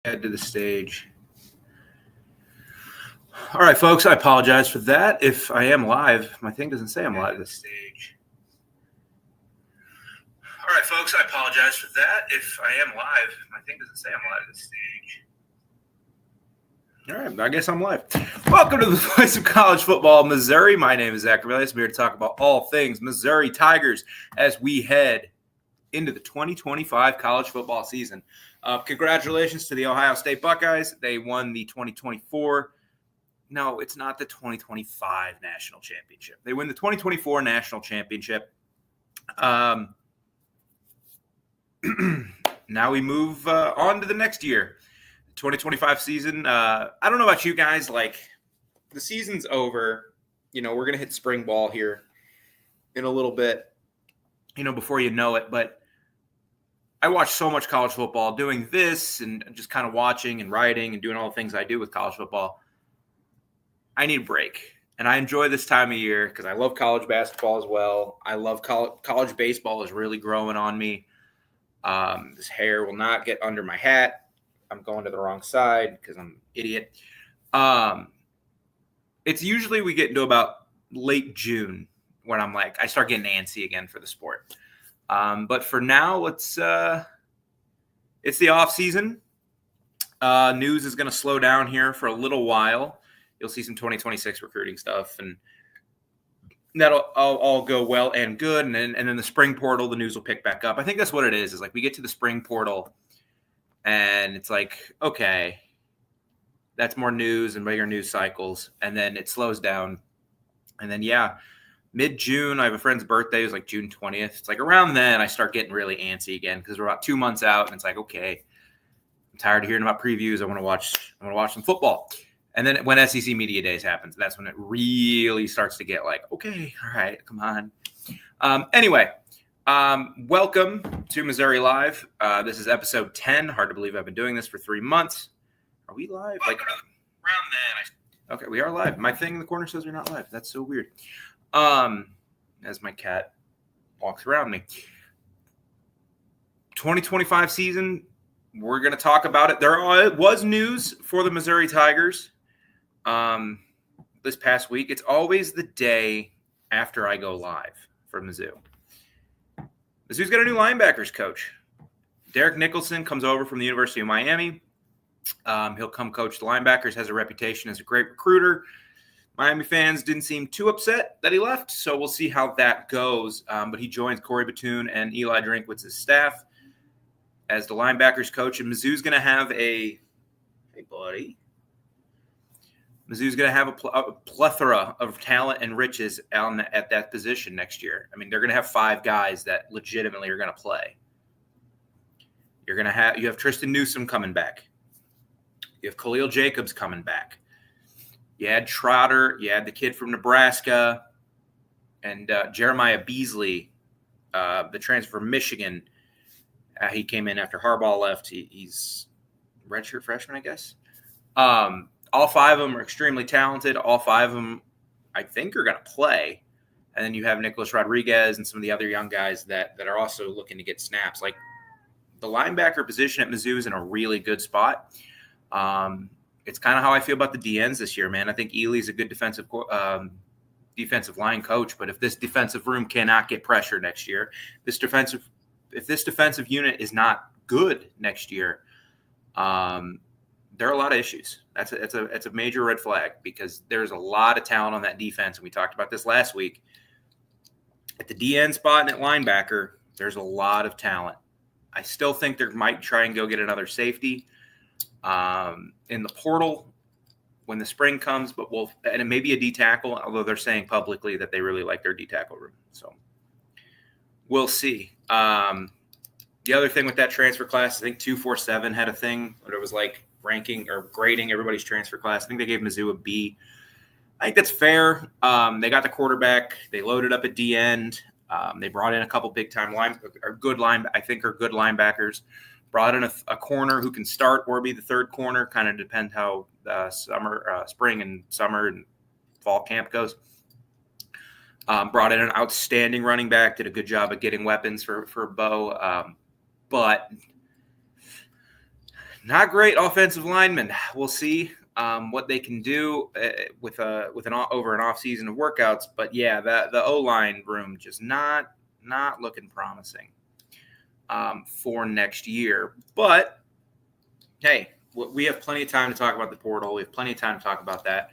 Head to the stage. All right, folks, I apologize for that. If I am live, my thing doesn't say I'm live this stage. All right, folks, I apologize for that. If I am live, my thing doesn't say I'm live this stage. All right, I guess I'm live. Welcome to the voice of college football, Missouri. My name is Zach Aurelius. I'm here to talk about all things Missouri Tigers as we head into the 2025 college football season. Congratulations to the Ohio State Buckeyes. They won the 2024. No, it's not the 2025 national championship. They win the 2024 national championship. Now we move on to the next year, 2025 season. I don't know about you guys. Like, the season's over. We're going to hit spring ball here in a little bit, before you know it. But I watch so much college football doing this and just kind of watching and writing and doing all the things I do with college football. I need a break. And I enjoy this time of year because I love college basketball as well. I love college baseball is really growing on me. This hair will not get under my hat. I'm going to the wrong side because I'm an idiot. It's usually we get into about late June when I start getting antsy again for the sport. But for now, it's the off season. News is going to slow down here for a little while. You'll see some 2026 recruiting stuff, and that'll all go well and good. And then the spring portal, the news will pick back up. I think that's what it is like we get to the spring portal, and it's like, okay, that's more news and bigger news cycles. And then it slows down. And then, mid-June, I have a friend's birthday. It was like June 20th. It's like around then I start getting really antsy again because we're about 2 months out, and it's like, okay, I'm tired of hearing about previews. I want to watch some football. And then when SEC Media Days happens, that's when it really starts to get like, okay, all right, come on. Anyway, welcome to Missouri Live. This is episode 10. Hard to believe I've been doing this for 3 months. Are we live? Around then. Okay, we are live. My thing in the corner says we're not live. That's so weird. As my cat walks around me. 2025 season, we're going to talk about it. There was news for the Missouri Tigers this past week. It's always the day after I go live for Mizzou. Mizzou's got a new linebackers coach. Derek Nicholson comes over from the University of Miami. He'll come coach the linebackers, has a reputation as a great recruiter. Miami fans didn't seem too upset that he left, so we'll see how that goes. But he joins Corey Batoon and Eli Drinkwitz's staff as the linebackers coach, and Mizzou's going to have a plethora of talent and riches at that position next year. I mean, they're going to have 5 guys that legitimately are going to play. You have Tristan Newsome coming back. You have Khalil Jacobs coming back. You had Trotter. You had the kid from Nebraska, and Jeremiah Beasley, the transfer from Michigan. He came in after Harbaugh left. He's redshirt freshman, I guess. All 5 of them are extremely talented. All 5 of them, I think, are going to play. And then you have Nicholas Rodriguez and some of the other young guys that are also looking to get snaps. Like, the linebacker position at Mizzou is in a really good spot. It's kind of how I feel about the DNs this year, man. I think Ely's a good defensive line coach, but if this defensive room cannot get pressure next year, if this defensive unit is not good next year, there are a lot of issues. It's a major red flag because there's a lot of talent on that defense, and we talked about this last week. At the DN spot and at linebacker, there's a lot of talent. I still think they might try and go get another safety in the portal when the spring comes, and it may be a D tackle, although they're saying publicly that they really like their D tackle room. So we'll see. The other thing with that transfer class, I think 247 had a thing where it was like ranking or grading everybody's transfer class. I think they gave Mizzou a B. I think that's fair. They got the quarterback. They loaded up at D end. They brought in a couple big time good linebackers. Brought in a corner who can start or be the third corner. Kind of depends how spring and summer and fall camp goes. Brought in an outstanding running back. Did a good job of getting weapons for Bo. But Not great offensive linemen. We'll see what they can do with an off season of workouts. But yeah, the O-line room just not looking promising for next year. But hey, we have plenty of time to talk about the portal. We have plenty of time to talk about that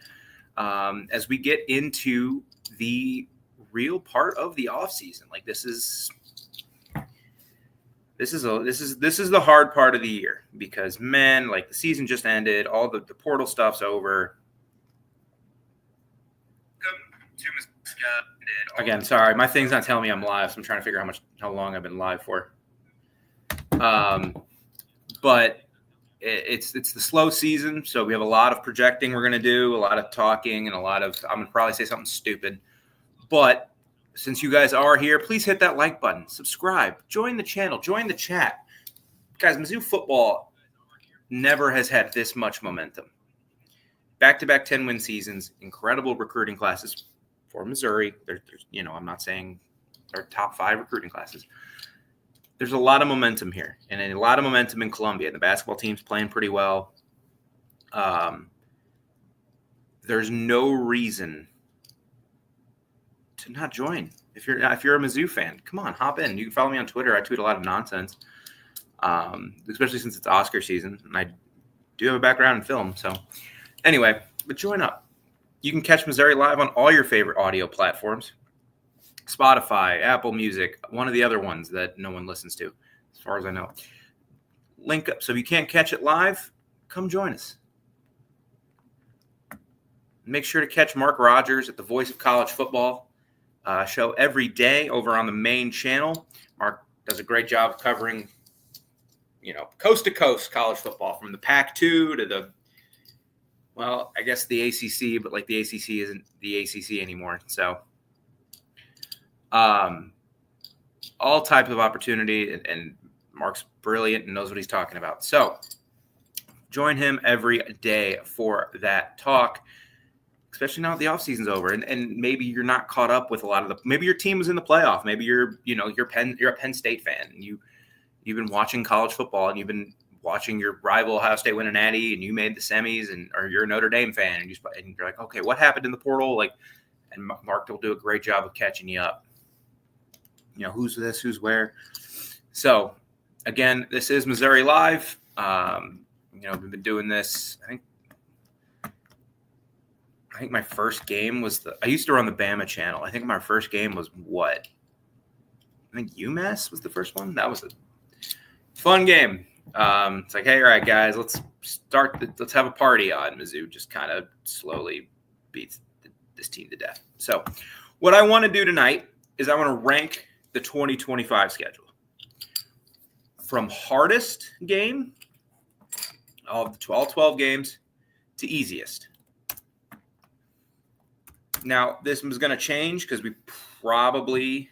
as we get into the real part of the offseason. Like this is the hard part of the year because, man, like the season just ended. All the portal stuff's over. Again, sorry, my thing's not telling me I'm live, so I'm trying to figure out how long I've been live for. But it's the slow season, so we have a lot of projecting we're going to do, a lot of talking, and I'm going to probably say something stupid. But since you guys are here, please hit that like button, subscribe, join the channel, join the chat. Guys, Mizzou football never has had this much momentum. Back-to-back 10-win seasons, incredible recruiting classes for Missouri. There's I'm not saying they're top 5 recruiting classes. There's a lot of momentum here, and a lot of momentum in Columbia. The basketball team's playing pretty well. There's no reason to not join. If you're a Mizzou fan, come on, hop in. You can follow me on Twitter. I tweet a lot of nonsense, especially since it's Oscar season, and I do have a background in film. So anyway, but join up. You can catch Missouri live on all your favorite audio platforms. Spotify, Apple Music, one of the other ones that no one listens to, as far as I know. Link up. So if you can't catch it live, come join us. Make sure to catch Mark Rogers at the Voice of College Football show every day over on the main channel. Mark does a great job of covering, coast to coast college football, from the Pac-2 to I guess the ACC, but like the ACC isn't the ACC anymore. So all types of opportunity, and Mark's brilliant and knows what he's talking about. So join him every day for that talk, especially now that the offseason's over. And maybe you're not caught up with a lot of maybe your team was in the playoff. Maybe you're a Penn State fan, and you've been watching college football, and you've been watching your rival Ohio State win a natty, and you made the semis, or you're a Notre Dame fan, and you're like, okay, what happened in the portal? And Mark will do a great job of catching you up. Who's this, who's where. So, again, this is Missouri Live. We've been doing this. I think my first game was I used to run the Bama channel. I think my first game was what? I think UMass was the first one. That was a fun game. It's like, hey, all right, guys, let's have a party on. Mizzou just kind of slowly beats this team to death. So, what I want to do tonight is I want to rank the 2025 schedule from hardest game of all 12 games to easiest. Now, this is going to change because we probably,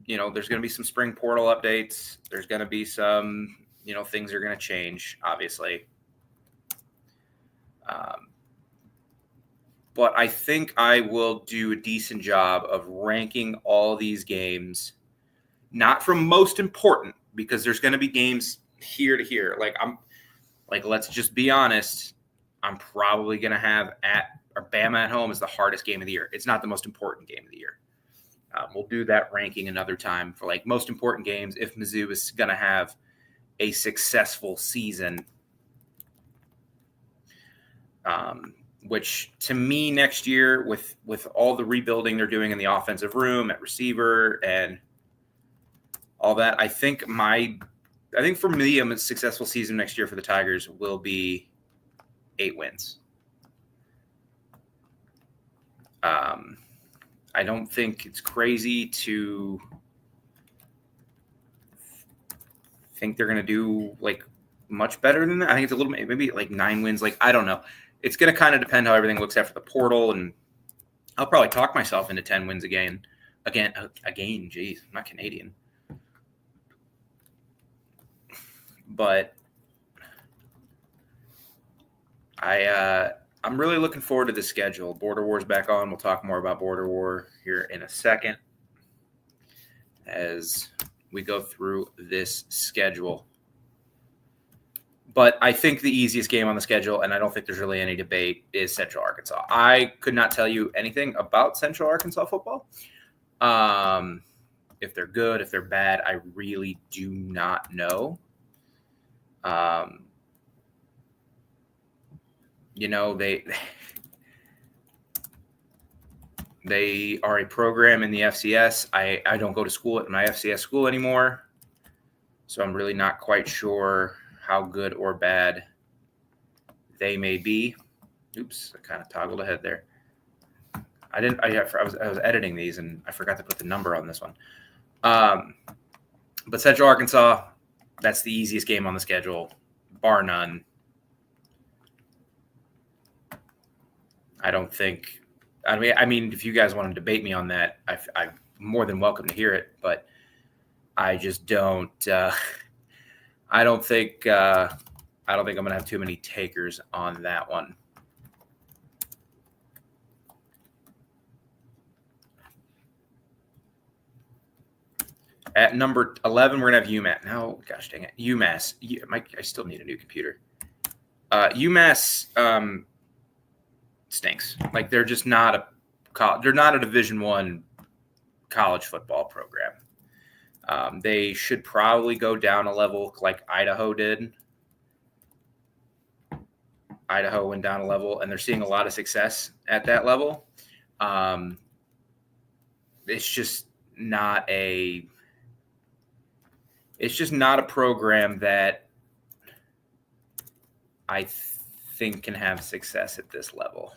there's going to be some spring portal updates. There's going to be some, things are going to change, obviously. But I think I will do a decent job of ranking all these games, not from most important, because there's going to be games here to here. Let's just be honest. I'm probably going to have Bama at home is the hardest game of the year. It's not the most important game of the year. We'll do that ranking another time for most important games if Mizzou is going to have a successful season. Which to me next year with all the rebuilding they're doing in the offensive room at receiver and all that, I think for me a successful season next year for the Tigers will be 8 wins. I don't think it's crazy to think they're going to do much better than that. I think it's a little maybe 9 wins. I don't know. It's going to kind of depend how everything looks after the portal, and I'll probably talk myself into 10 wins again. Geez, I'm not Canadian. But I'm really looking forward to the schedule. Border War's back on. We'll talk more about Border War here in a second as we go through this schedule. But I think the easiest game on the schedule, and I don't think there's really any debate, is Central Arkansas. I could not tell you anything about Central Arkansas football. If they're good, if they're bad, I really do not know. They are a program in the FCS. I don't go to school at my FCS school anymore, so I'm really not quite sure how good or bad they may be. Oops, I kind of toggled ahead there. I was editing these and I forgot to put the number on this one. But Central Arkansas, that's the easiest game on the schedule, bar none. I mean, if you guys want to debate me on that, I'm more than welcome to hear it. But I just don't. I don't think I'm going to have too many takers on that one. At number 11, we're going to have UMass. No, gosh dang it. UMass. I still need a new computer. UMass stinks. Like, they're just not they're not a Division I college football program. They should probably go down a level like Idaho did. Idaho went down a level, and they're seeing a lot of success at that level. It's just not a program that I think can have success at this level.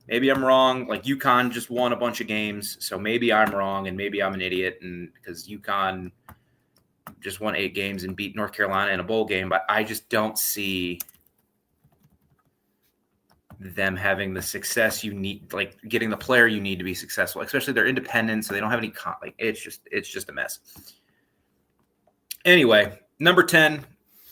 Maybe I'm wrong. Like, UConn just won a bunch of games, so maybe I'm wrong and maybe I'm an idiot, and because UConn just won 8 games and beat North Carolina in a bowl game, but I just don't see them having the success you need, like getting the player you need to be successful. Especially they're independent, so they don't have any it's just a mess. Anyway, number 10,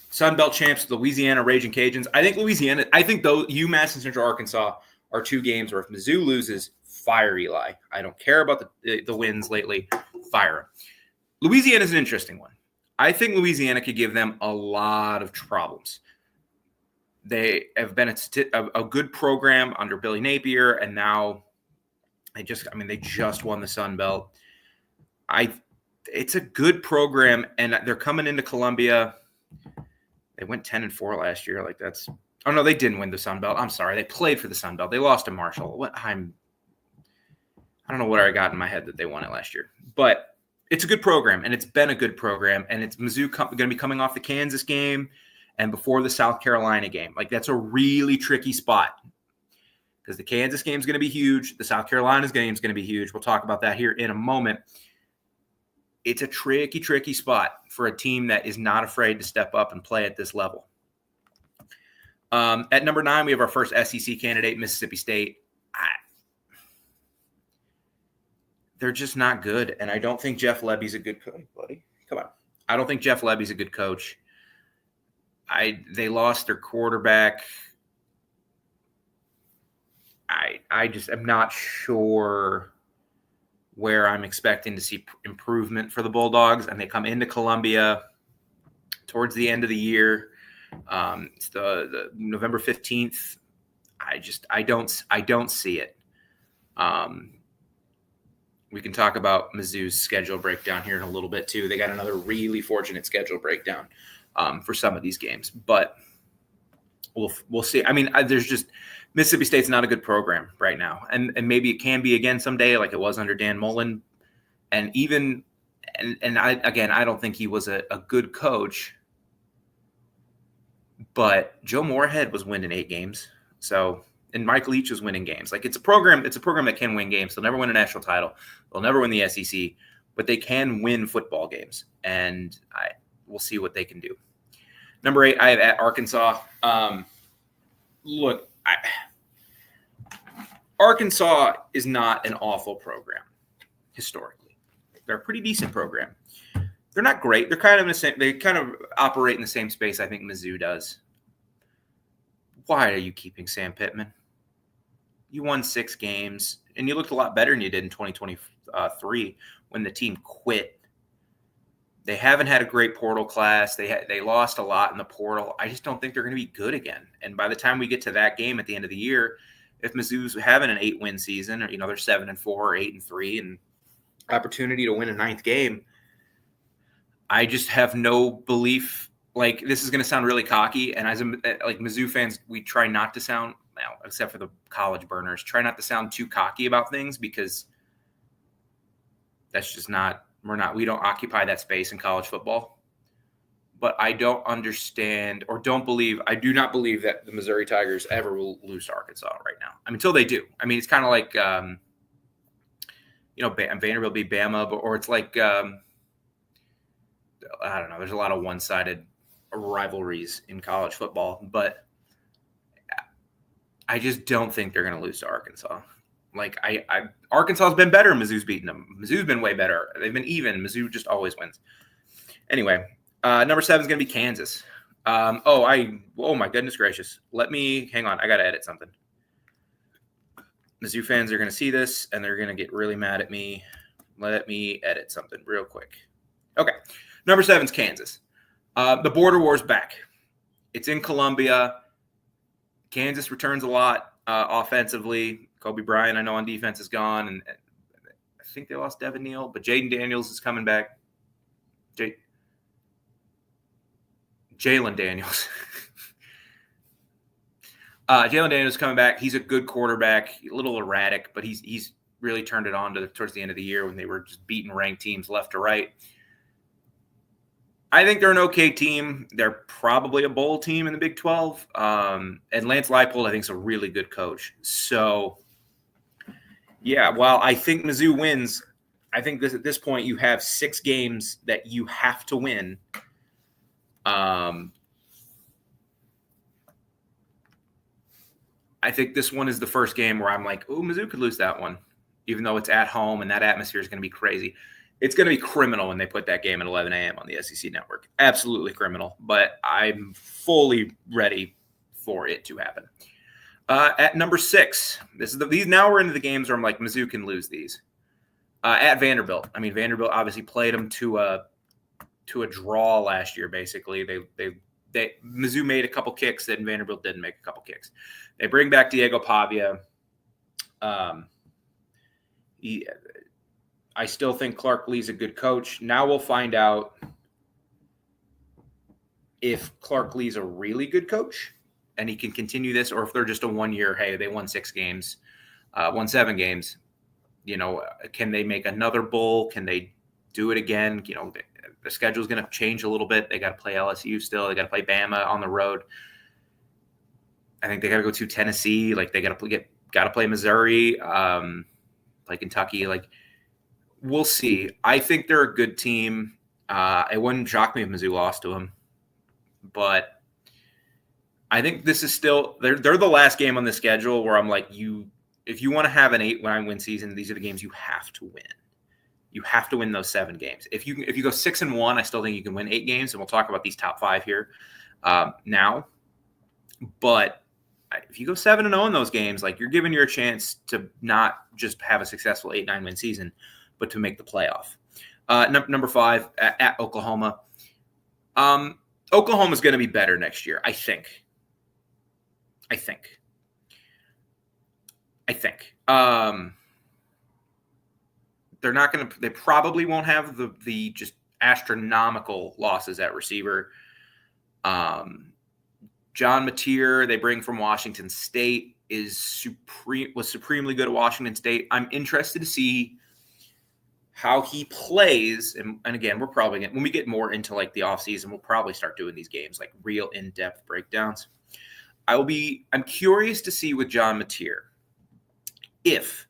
Sun Belt champs, Louisiana Raging Cajuns. I think though UMass and Central Arkansas are 2 games where if Mizzou loses, fire Eli. I don't care about the wins lately. Fire him. Louisiana is an interesting one. I think Louisiana could give them a lot of problems. They have been a good program under Billy Napier, and now they just won the Sun Belt. It's a good program, and they're coming into Columbia. They went 10-4 last year. Oh no, they didn't win the Sun Belt. I'm sorry, they played for the Sun Belt. They lost to Marshall. I don't know what I got in my head that they won it last year, but it's a good program, and it's been a good program, and it's Mizzou going to be coming off the Kansas game and before the South Carolina game. Like, that's a really tricky spot because the Kansas game is going to be huge. The South Carolina game is going to be huge. We'll talk about that here in a moment. It's a tricky, tricky spot for a team that is not afraid to step up and play at this level. At number 9, we have our first SEC candidate, Mississippi State. They're just not good, and I don't think Jeff Lebby's a good coach, buddy. Come on. I don't think Jeff Lebby's a good coach. They lost their quarterback. I just am not sure where I'm expecting to see improvement for the Bulldogs, and they come into Columbia towards the end of the year. It's the November 15th. I don't see it. We can talk about Mizzou's schedule breakdown here in a little bit too. They got another really fortunate schedule breakdown for some of these games, but we'll see. I mean, there's just Mississippi State's not a good program right now, and maybe it can be again someday, like it was under Dan Mullen. And I don't think he was a good coach, but Joe Moorhead was winning 8 games. So, and Mike Leach was winning games. Like, it's a program that can win games. They'll never win a national title. They'll never win the SEC, but they can win football games, and we'll see what they can do. Number 8, I have at Arkansas. Look, Arkansas is not an awful program historically. They're a pretty decent program. They're not great. They're kind of in the same. They kind of operate in the same space I think Mizzou does. Why are you keeping Sam Pittman? You won 6 games, and you looked a lot better than you did in 2023 when the team quit. They haven't had a great portal class. They lost a lot in the portal. I just don't think they're going to be good again. And by the time we get to that game at the end of the year, if Mizzou's having an 8-win season, or they're 7-4 or 8-3, and opportunity to win a 9th game, I just have no belief. Like, this is going to sound really cocky, and as Mizzou fans, we try not to sound, well, except for the college burners, try not to sound too cocky about things, because that's just not. We don't occupy that space in college football. But I don't understand or I do not believe that the Missouri Tigers ever will lose to Arkansas right now. I mean, until they do. I mean, it's kind of like, Vanderbilt beat Bama, or it's like, I don't know. There's a lot of one-sided rivalries in college football, but I just don't think they're going to lose to Arkansas. Like, Arkansas's been better. Mizzou's beaten them. Mizzou's been way better. They've been even. Mizzou just always wins. Anyway, number 7 is going to be Kansas. Oh my goodness gracious. Hang on. I got to edit something. Mizzou fans are going to see this, and they're going to get really mad at me. Let me edit something real quick. Okay. Number 7 is Kansas. The Border War's back. It's in Columbia. Kansas returns a lot offensively. Kobe Bryant, I know, on defense is gone, and I think they lost Devin Neal, but Jaden Daniels is coming back. Jalen Daniels. Jalen Daniels is coming back. He's a good quarterback, a little erratic, but he's really turned it on towards the end of the year when they were just beating ranked teams left to right. I think they're an okay team. They're probably a bowl team in the Big 12. And Lance Leipold, I think, is a really good coach. So, yeah, while I think Mizzou wins, I think at this point you have 6 games that you have to win. I think this one is the first game where I'm like, oh, Mizzou could lose that one, even though it's at home and that atmosphere is going to be crazy. It's going to be criminal when they put that game at 11 a.m. on the SEC network. Absolutely criminal, but I'm fully ready for it to happen. At number 6, now we're into the games where I'm like, Mizzou can lose these. At Vanderbilt. I mean, Vanderbilt obviously played them to a draw last year. Basically, Mizzou made a couple kicks and Vanderbilt didn't make a couple kicks. They bring back Diego Pavia. I still think Clark Lee's a good coach. Now we'll find out if Clark Lee's a really good coach and he can continue this, or if they're just a 1-year, hey, they won 6 games, won 7 games. Can they make another bowl? Can they do it again? The schedule is going to change a little bit. They got to play LSU still. They got to play Bama on the road. I think they got to go to Tennessee. Like, they got to play Missouri, play Kentucky. Like, we'll see. I think they're a good team. It wouldn't shock me if Mizzou lost to them, but I think this is still they're the last game on the schedule where I'm like, if you want to have an 8-win season, these are the games you have to win. You have to win those 7 games. If you go 6-1, I still think you can win 8 games, and we'll talk about these top 5 here now. But if you go 7-0 in those games, like, you're giving you a chance to not just have a successful 8-9 season, but to make the playoff. Number 5 at Oklahoma. Oklahoma's going to be better next year, I think. They're not going to. They probably won't have the just astronomical losses at receiver. John Mateer, they bring from Washington State, was supremely good at Washington State. I'm interested to see how he plays. And again, we're probably when we get more into like the offseason, we'll probably start doing these games, like real in-depth breakdowns. I'm curious to see with John Mateer if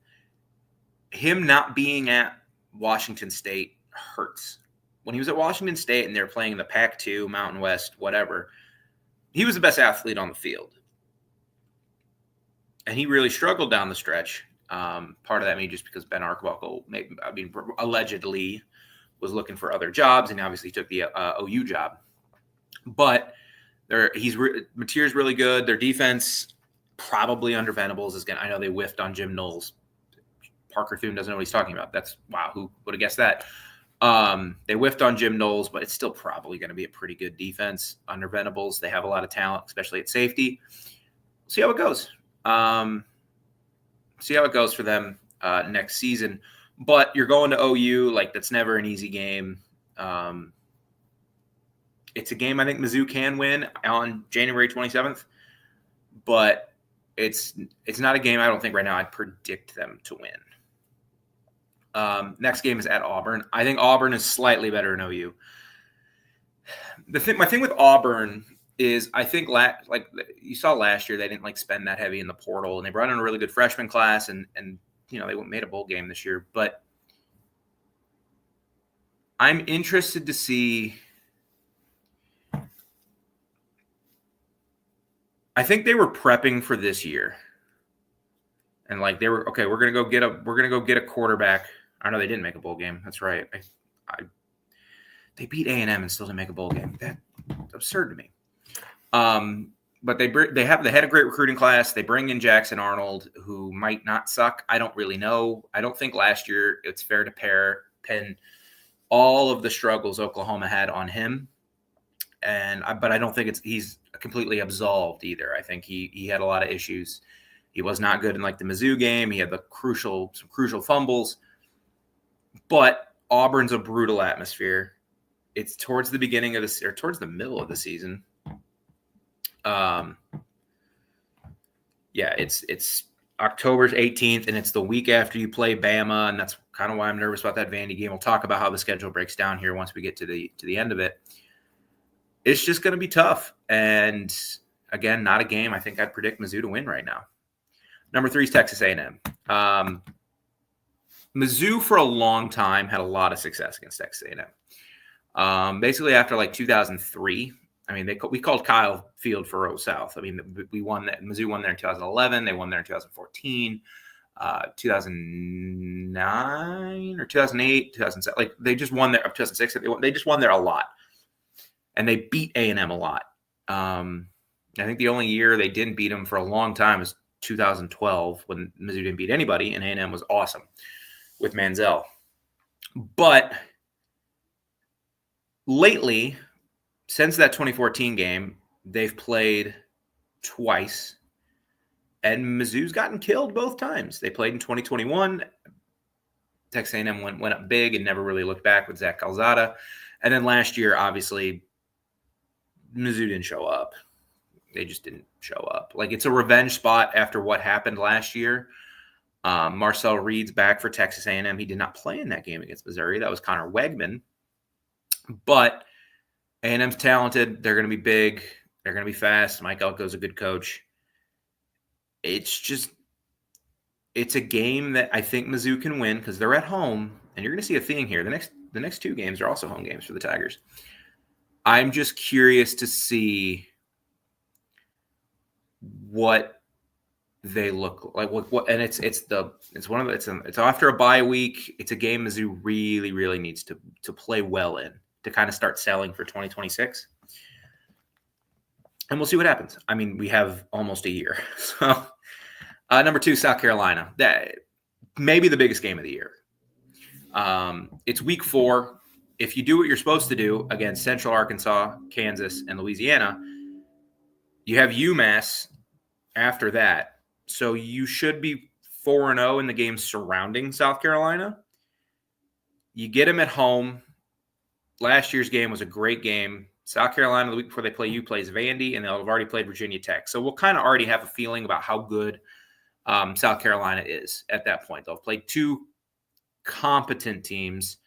him not being at Washington State hurts. When he was at Washington State and they're playing in the Pac-2, Mountain West, whatever, he was the best athlete on the field. And he really struggled down the stretch. Part of that maybe just because Ben Archibald, allegedly was looking for other jobs, and obviously took the OU job. But Mateer's really good. Their defense, probably under Venables, is going to – I know they whiffed on Jim Knowles. Parker Thune doesn't know what he's talking about. Who would have guessed that? They whiffed on Jim Knowles, but it's still probably going to be a pretty good defense under Venables. They have a lot of talent, especially at safety. See how it goes. See how it goes for them next season. But you're going to OU, like that's never an easy game. It's a game I think Mizzou can win on January 27th, but it's not a game I don't think right now I'd predict them to win. Next game is at Auburn. I think Auburn is slightly better than OU. My thing with Auburn is I think like you saw last year they didn't like spend that heavy in the portal, and they brought in a really good freshman class, and you know they made a bowl game this year. But I'm interested to see. I think they were prepping for this year, and like they were okay. We're gonna go get a quarterback. I know they didn't make a bowl game. That's right. They beat A&M and still didn't make a bowl game. That's absurd to me. But they had a great recruiting class. They bring in Jackson Arnold, who might not suck. I don't really know. I don't think last year it's fair to pin all of the struggles Oklahoma had on him. But I don't think he's completely absolved either. I think he had a lot of issues. He was not good in like the Mizzou game. He had some crucial fumbles. But Auburn's a brutal atmosphere. It's towards the beginning of or towards the middle of the season. It's October 18th, and it's the week after you play Bama, and that's kind of why I'm nervous about that Vandy game. We'll talk about how the schedule breaks down here once we get to the end of it. It's just going to be tough, and again, not a game I think I'd predict Mizzou to win right now. Number 3 is Texas A&M. Mizzou for a long time had a lot of success against Texas A&M. Basically after like 2003. I mean, we called Kyle Field for Rose South. I mean, we won that. Mizzou won there in 2011. They won there in 2014, 2009 or 2008, 2007. Like they just won there. 2006. They just won there a lot, and they beat A&M a lot. I think the only year they didn't beat them for a long time was 2012 when Mizzou didn't beat anybody, and A&M was awesome with Manziel. But lately, since that 2014 game, they've played twice, and Mizzou's gotten killed both times. They played in 2021. Texas A&M went up big and never really looked back with Zach Calzada. And then last year, obviously, Mizzou didn't show up. They just didn't show up. Like, it's a revenge spot after what happened last year. Marcel Reed's back for Texas A&M. He did not play in that game against Missouri. That was Connor Wegman. But A&M's talented. They're going to be big. They're going to be fast. Mike Elko's a good coach. It's a game that I think Mizzou can win because they're at home, and you're going to see a theme here. The next 2 games are also home games for the Tigers. I'm just curious to see what they look like. What and it's after a bye week. It's a game Mizzou really, really needs to play well in to kind of start selling for 2026. And we'll see what happens. I mean, we have almost a year. So number 2, South Carolina. That may be the biggest game of the year. It's week 4. If you do what you're supposed to do against Central Arkansas, Kansas, and Louisiana, you have UMass after that. So you should be 4-0 in the games surrounding South Carolina. You get them at home. Last year's game was a great game. South Carolina, the week before they play you, plays Vandy, and they'll have already played Virginia Tech. So we'll kind of already have a feeling about how good South Carolina is at that point. They'll have played 2 competent teams.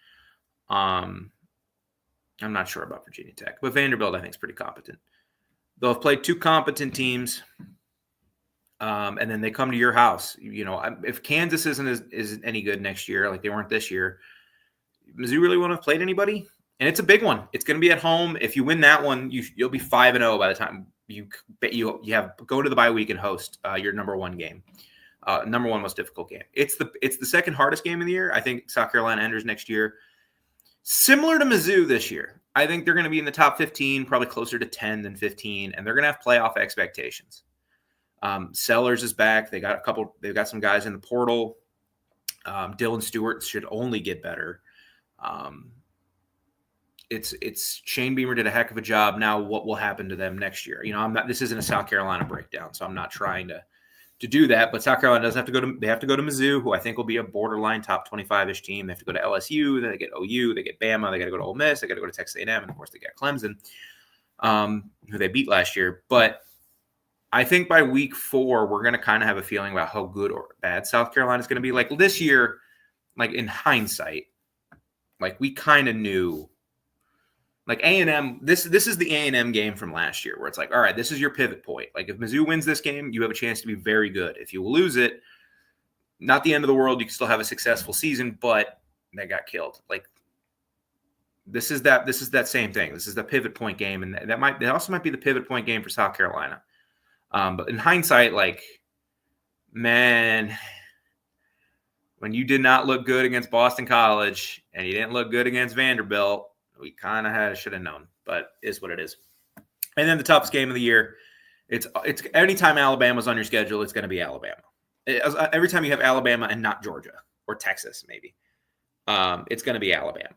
I'm not sure about Virginia Tech, but Vanderbilt I think is pretty competent. They'll have played 2 competent teams. And then they come to your house. You know, if Kansas isn't any good next year, like they weren't this year, Mizzou really won't have played anybody. And it's a big one. It's going to be at home. If you win that one, you'll be 5-0 by the time you go to the bye week and host your number 1 game, number 1 most difficult game. It's the second hardest game of the year. I think South Carolina enters next year similar to Mizzou this year. I think they're going to be in the top 15, probably closer to 10 than 15, and they're going to have playoff expectations. Sellers is back. They've got some guys in the portal. Dylan Stewart should only get better. it's Shane Beamer did a heck of a job. Now what will happen to them next year? This isn't a South Carolina breakdown, so I'm not trying to do that. But South Carolina does have to go to Mizzou, who I think will be a borderline top 25-ish team. They have to go to LSU, then they get OU, they get Bama, they got to go to Ole Miss, they got to go to Texas A&M, and of course they get Clemson, who they beat last year. But I think by week 4, we're going to kind of have a feeling about how good or bad South Carolina is going to be. Like this year, like in hindsight, like we kind of knew. Like A&M, this is the A&M game from last year where it's like, all right, this is your pivot point. Like if Mizzou wins this game, you have a chance to be very good. If you lose it, not the end of the world. You can still have a successful season, but they got killed. Like this is that same thing. This is the pivot point game, and that also might be the pivot point game for South Carolina. But in hindsight, like, man, when you did not look good against Boston College and you didn't look good against Vanderbilt, we kind of should have known, but is what it is. And then the toughest game of the year, it's anytime Alabama's on your schedule, it's going to be Alabama. Every time you have Alabama and not Georgia or Texas, maybe, it's going to be Alabama.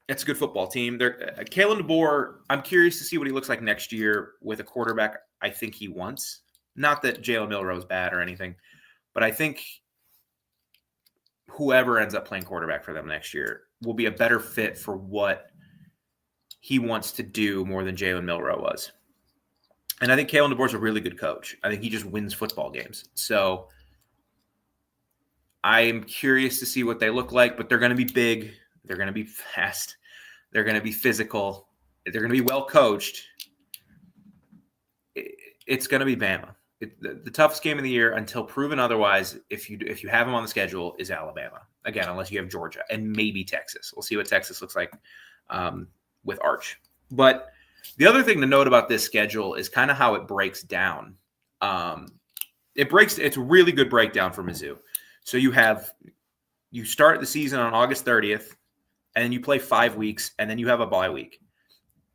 It's a good football team. Kalen DeBoer, I'm curious to see what he looks like next year with a quarterback I think he wants. Not that Jalen Milroe is bad or anything, but I think whoever ends up playing quarterback for them next year will be a better fit for what he wants to do more than Jalen Milroe was. And I think Kalen DeBoer is a really good coach. I think he just wins football games. So I'm curious to see what they look like, but they're going to be big. They're going to be fast. They're going to be physical. They're going to be well coached. It's going to be Bama. The toughest game of the year until proven otherwise, if you have them on the schedule, is Alabama. Again, unless you have Georgia and maybe Texas. We'll see what Texas looks like with Arch. But the other thing to note about this schedule is kind of how it breaks down. It's a really good breakdown for Mizzou. So you start the season on August 30th, and then you play 5 weeks, and then you have a bye week.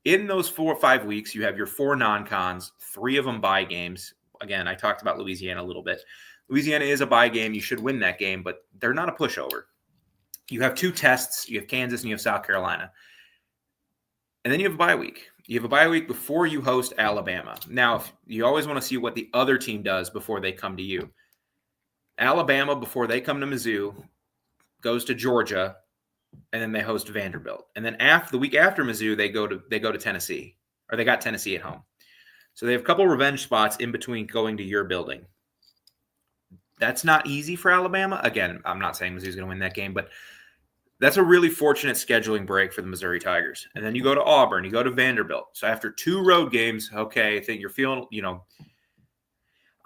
In those 4 or 5 weeks, you have your 4 non-cons, 3 of them bye games. Again, I talked about Louisiana a little bit. Louisiana is a bye game. You should win that game, but they're not a pushover. You have 2 tests. You have Kansas and you have South Carolina. And then you have a bye week. You have a bye week before you host Alabama. Now, if you always want to see what the other team does before they come to you. Alabama, before they come to Mizzou, goes to Georgia, and then they host Vanderbilt. And then the week after Mizzou, they go to Tennessee, or they got Tennessee at home. So they have a couple revenge spots in between going to your building. That's not easy for Alabama. Again, I'm not saying Mizzou's going to win that game, but that's a really fortunate scheduling break for the Missouri Tigers. And then you go to Auburn, you go to Vanderbilt. So after 2 road games, okay, I think you're feeling,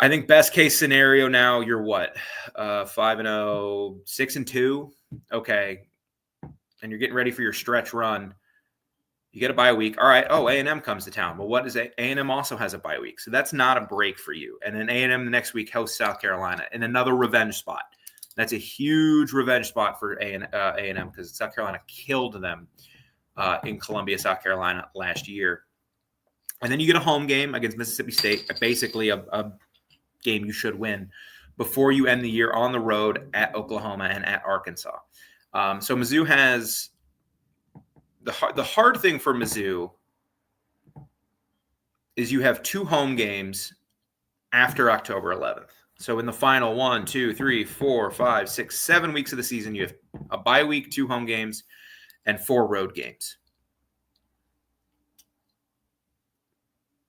I think best case scenario now, you're what? 5-0, 6-2. Okay. And you're getting ready for your stretch run. You get a bye week. All right. Oh, A&M comes to town. Well, what is A&M also has a bye week. So that's not a break for you. And then A&M the next week hosts South Carolina in another revenge spot. That's a huge revenge spot for A&M because South Carolina killed them in Columbia, South Carolina last year. And then you get a home game against Mississippi State, basically a game you should win before you end the year on the road at Oklahoma and at Arkansas. So Mizzou has the hard thing for Mizzou is you have 2 home games after October 11th. So in the final 1, 2, 3, 4, 5, 6, 7 weeks of the season, you have a bye week, 2 home games, and 4 road games.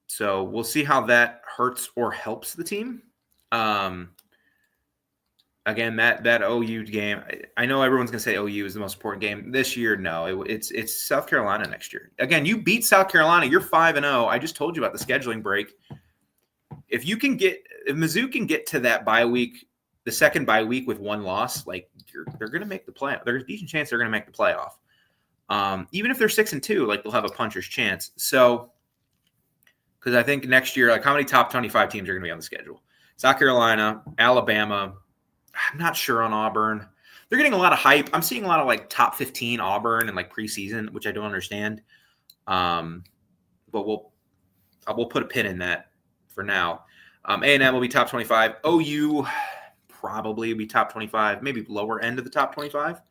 So we'll see how that hurts or helps the team. Again, that OU game, I know everyone's going to say OU is the most important game. This year, no. It's South Carolina next year. Again, you beat South Carolina. You're 5-0. I just told you about the scheduling break. If Mizzou can get to that bye week, the second bye week with 1 loss, like they're going to make the playoff. There's a decent chance they're going to make the playoff. Even if they're 6-2, like they'll have a puncher's chance. So, because I think next year, like how many top 25 teams are going to be on the schedule? South Carolina, Alabama. I'm not sure on Auburn. They're getting a lot of hype. I'm seeing a lot of like top 15 Auburn and like preseason, which I don't understand. But we'll put a pin in that for now. A&M will be top 25. OU probably will be top 25, maybe lower end of the top 25.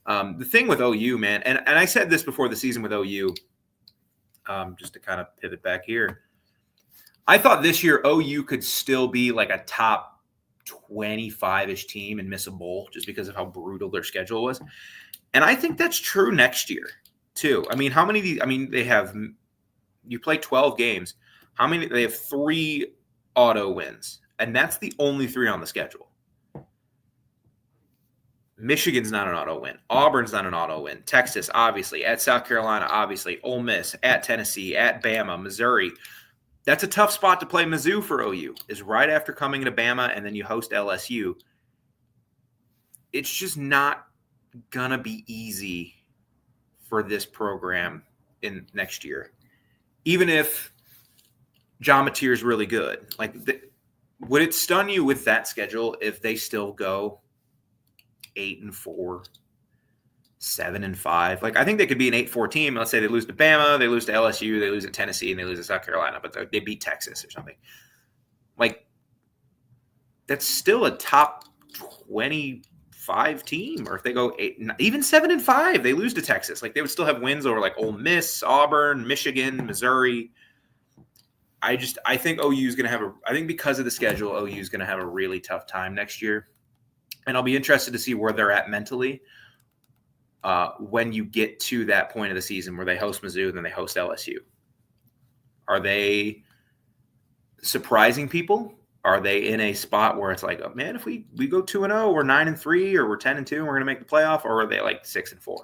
The thing with OU, man, and I said this before the season with OU, just to kind of pivot back here. I thought this year OU could still be like a top 25-ish team and miss a bowl just because of how brutal their schedule was. And I think that's true next year too. I mean, how many of these? I mean, they have you play 12 games. How many? They have 3 auto wins, and that's the only 3 on the schedule. Michigan's not an auto win. Auburn's not an auto win. Texas, obviously. At South Carolina, obviously. Ole Miss, at Tennessee, at Bama, Missouri. That's a tough spot to play Mizzou for OU, is right after coming to Bama and then you host LSU. It's just not going to be easy for this program in next year. Even if John Mateer is really good. Like, would it stun you with that schedule if they still go 8-4, 7-5? Like, I think they could be an 8-4 team. Let's say they lose to Bama, they lose to LSU, they lose to Tennessee, and they lose to South Carolina, but they beat Texas or something. Like, that's still a top 25 team. Or if they go 8, even 7-5, they lose to Texas. Like, they would still have wins over like Ole Miss, Auburn, Michigan, Missouri. I think OU is going to have I think because of the schedule, OU is going to have a really tough time next year. And I'll be interested to see where they're at mentally when you get to that point of the season where they host Mizzou and then they host LSU. Are they surprising people? Are they in a spot where it's like, oh, man, if we go 2-0, we're 9-3, or we're 10-2, and we're going to make the playoff? Or are they like 6-4?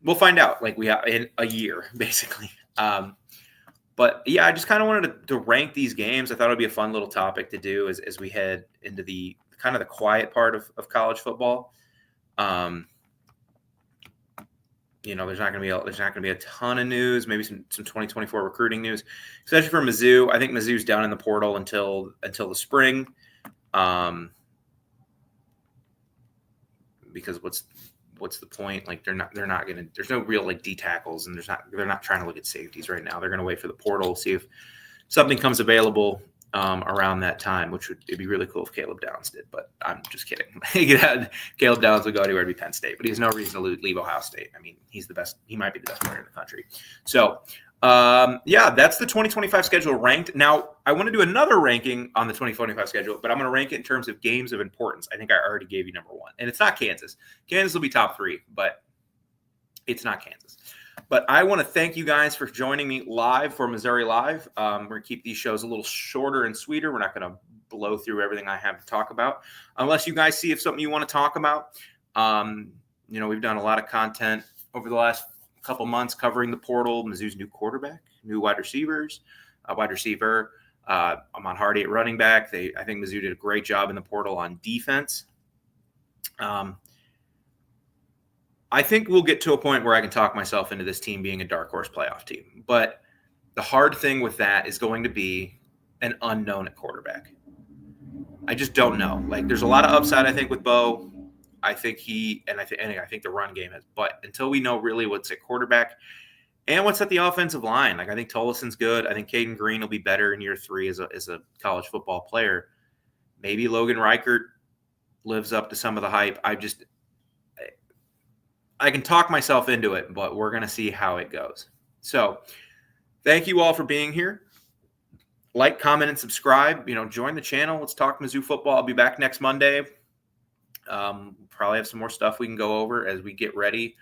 We'll find out. Like, we have in a year, basically. But yeah, I just kind of wanted to rank these games. I thought it'd be a fun little topic to do as we head into the kind of the quiet part of college football. You know, there's not going to be a ton of news, maybe some 2024 recruiting news, especially for Mizzou. I think Mizzou's down in the portal until the spring. Because what's the point? Like, they're not going to, there's no real like D tackles, and they're not trying to look at safeties right now. They're going to wait for the portal, see if something comes available around that time, which it'd be really cool if Caleb Downs did, but I'm just kidding. Caleb Downs would go anywhere to be Penn State, but he has no reason to leave Ohio State. I mean, he's the best. He might be the best player in the country. So, yeah, that's the 2025 schedule ranked. Now, I want to do another ranking on the 2025 schedule, but I'm going to rank it in terms of games of importance. I think I already gave you number 1, and it's not Kansas. Kansas will be top 3, but it's not Kansas. But I want to thank you guys for joining me live for Missouri Live. We're going to keep these shows a little shorter and sweeter. We're not going to blow through everything I have to talk about, unless you guys see if something you want to talk about. You know, we've done a lot of content over the last couple months covering the portal, Mizzou's new quarterback, new wide receiver, Ahmad Hardy at running back. I think Mizzou did a great job in the portal on defense. I think we'll get to a point where I can talk myself into this team being a dark horse playoff team. But the hard thing with that is going to be an unknown at quarterback. I just don't know. Like, there's a lot of upside, I think, with Bo. I think I think the run game is. But until we know really what's at quarterback and what's at the offensive line, like, I think Tollison's good. I think Caden Green will be better in year 3 as a college football player. Maybe Logan Reichert lives up to some of the hype. I can talk myself into it, but we're going to see how it goes. So thank you all for being here. Like, comment, and subscribe. You know, join the channel. Let's talk Mizzou football. I'll be back next Monday. Probably have some more stuff we can go over as we get ready.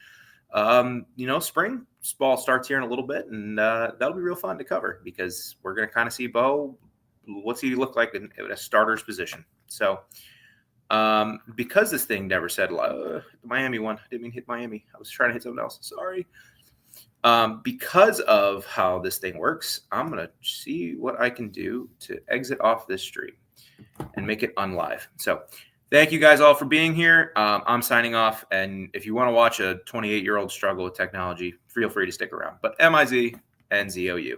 You know, spring ball starts here in a little bit, and that'll be real fun to cover because we're going to kind of see Bo. What's he look like in a starter's position? So, because this thing never said the Miami one, I didn't mean to hit Miami. I was trying to hit something else. Sorry. Because of how this thing works, I'm going to see what I can do to exit off this stream and make it unlive. So thank you guys all for being here. I'm signing off. And if you want to watch a 28-year-old struggle with technology, feel free to stick around. But MIZ and ZOU.